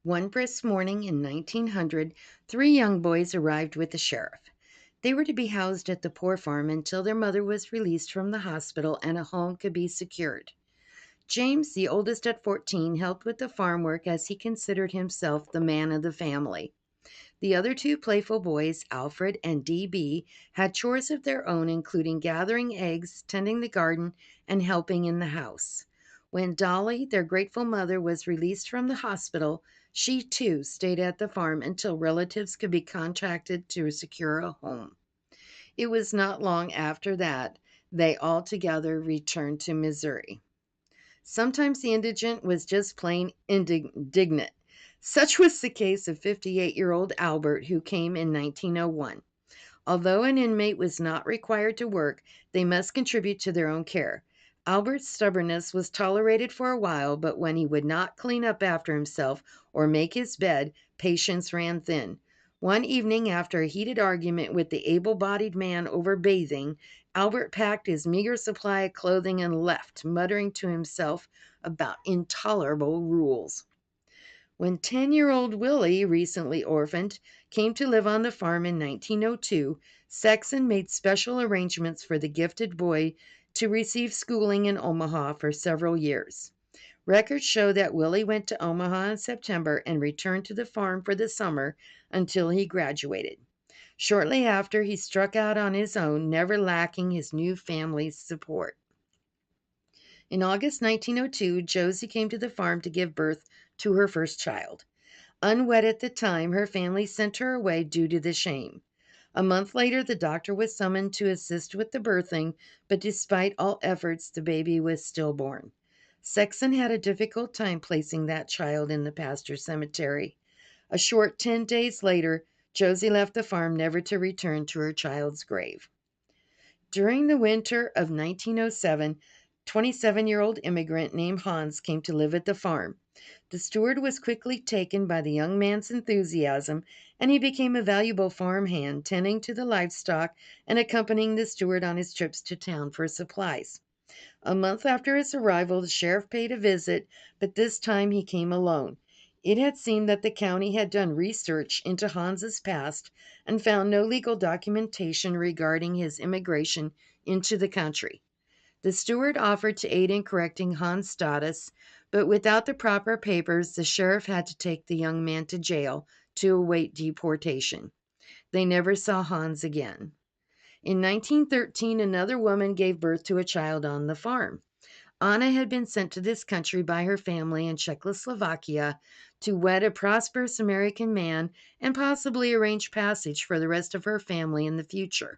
One brisk morning in 1900, three young boys arrived with the sheriff. They were to be housed at the poor farm until their mother was released from the hospital and a home could be secured. James, the oldest at 14, helped with the farm work as he considered himself the man of the family. The other two playful boys, Alfred and D.B., had chores of their own, including gathering eggs, tending the garden, and helping in the house. When Dolly, their grateful mother, was released from the hospital, she too stayed at the farm until relatives could be contacted to secure a home. It was not long after that they all together returned to Missouri. Sometimes the indigent was just plain indignant. Such was the case of 58-year-old Albert, who came in 1901. Although an inmate was not required to work, they must contribute to their own care. Albert's stubbornness was tolerated for a while, but when he would not clean up after himself or make his bed, patience ran thin. One evening, after a heated argument with the able bodied man over bathing, Albert packed his meager supply of clothing and left, muttering to himself about intolerable rules. When 10-year-old Willie, recently orphaned, came to live on the farm in 1902, Sexton made special arrangements for the gifted boy to receive schooling in Omaha for several years. Records show that Willie went to Omaha in September and returned to the farm for the summer until he graduated. Shortly after, he struck out on his own, never lacking his new family's support. In August 1902, Josie came to the farm to give birth to her first child. Unwed at the time, her family sent her away due to the shame. A month later, the doctor was summoned to assist with the birthing, but despite all efforts, the baby was stillborn. Sexton had a difficult time placing that child in the pasture cemetery. A short 10 days later, Josie left the farm never to return to her child's grave. During the winter of 1907, 27-year-old immigrant named Hans came to live at the farm. The steward was quickly taken by the young man's enthusiasm, and he became a valuable farm hand, tending to the livestock and accompanying the steward on his trips to town for supplies. A month after his arrival, the sheriff paid a visit, but this time he came alone. It had seemed that the county had done research into Hans's past and found no legal documentation regarding his immigration into the country. The steward offered to aid in correcting Hans' status, but without the proper papers, the sheriff had to take the young man to jail to await deportation. They never saw Hans again. In 1913, another woman gave birth to a child on the farm. Anna had been sent to this country by her family in Czechoslovakia to wed a prosperous American man and possibly arrange passage for the rest of her family in the future.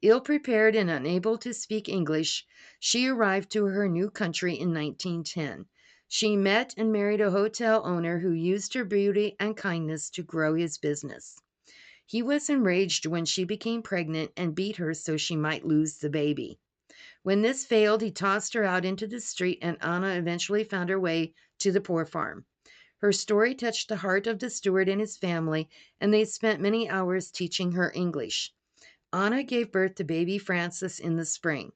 Ill prepared and unable to speak English, she arrived to her new country in 1910. She met and married a hotel owner who used her beauty and kindness to grow his business. He was enraged when she became pregnant and beat her so she might lose the baby. When this failed, he tossed her out into the street, and Anna eventually found her way to the poor farm. Her story touched the heart of the steward and his family, and they spent many hours teaching her English. Anna gave birth to baby Francis in the spring.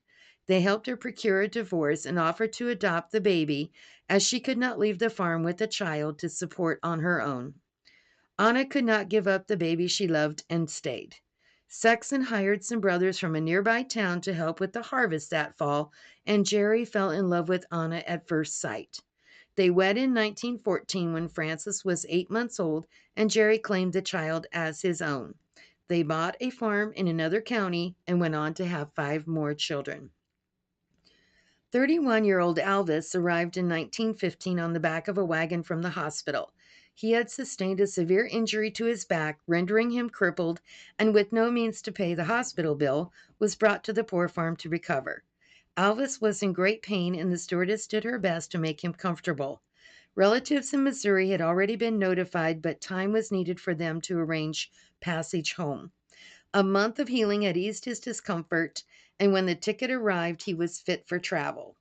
They helped her procure a divorce and offered to adopt the baby, as she could not leave the farm with a child to support on her own. Anna could not give up the baby she loved and stayed. Sexton hired some brothers from a nearby town to help with the harvest that fall, and Jerry fell in love with Anna at first sight. They wed in 1914 when Francis was 8 months old, and Jerry claimed the child as his own. They bought a farm in another county and went on to have 5 more children. 31-year-old Alvis arrived in 1915 on the back of a wagon from the hospital. He had sustained a severe injury to his back, rendering him crippled, and with no means to pay the hospital bill, was brought to the poor farm to recover. Alvis was in great pain, and the stewardess did her best to make him comfortable. Relatives in Missouri had already been notified, but time was needed for them to arrange passage home. A month of healing had eased his discomfort, and when the ticket arrived, he was fit for travel.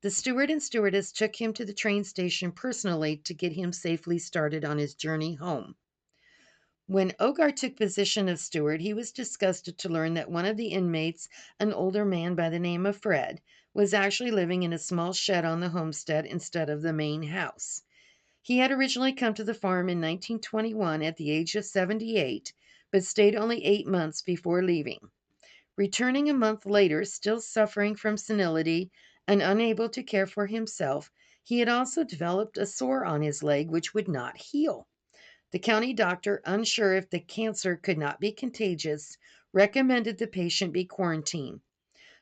The steward and stewardess took him to the train station personally to get him safely started on his journey home. When Ogar took position of steward, he was disgusted to learn that one of the inmates, an older man by the name of Fred, was actually living in a small shed on the homestead instead of the main house. He had originally come to the farm in 1921 at the age of 78, but stayed only 8 months before leaving. Returning a month later, still suffering from senility and unable to care for himself, he had also developed a sore on his leg which would not heal. The county doctor, unsure if the cancer could not be contagious, recommended the patient be quarantined.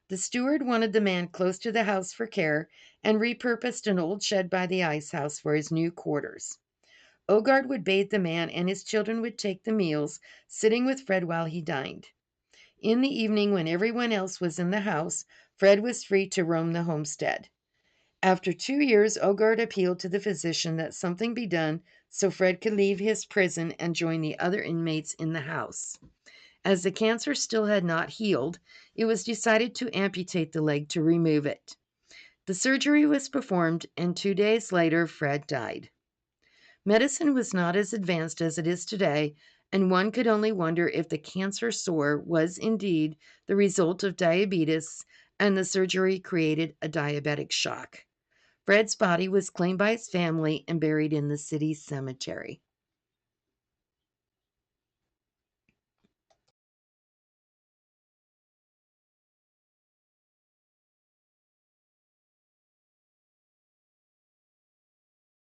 The steward wanted the man close to the house for care and repurposed an old shed by the ice house for his new quarters. Ogard would bathe the man and his children would take the meals, sitting with Fred while he dined. In the evening, when everyone else was in the house, Fred was free to roam the homestead. After 2 years, Ogard appealed to the physician that something be done so Fred could leave his prison and join the other inmates in the house. As the cancer still had not healed, it was decided to amputate the leg to remove it. The surgery was performed, and 2 days later, Fred died. Medicine was not as advanced as it is today, and one could only wonder if the cancer sore was indeed the result of diabetes and the surgery created a diabetic shock. Fred's body was claimed by his family and buried in the city cemetery.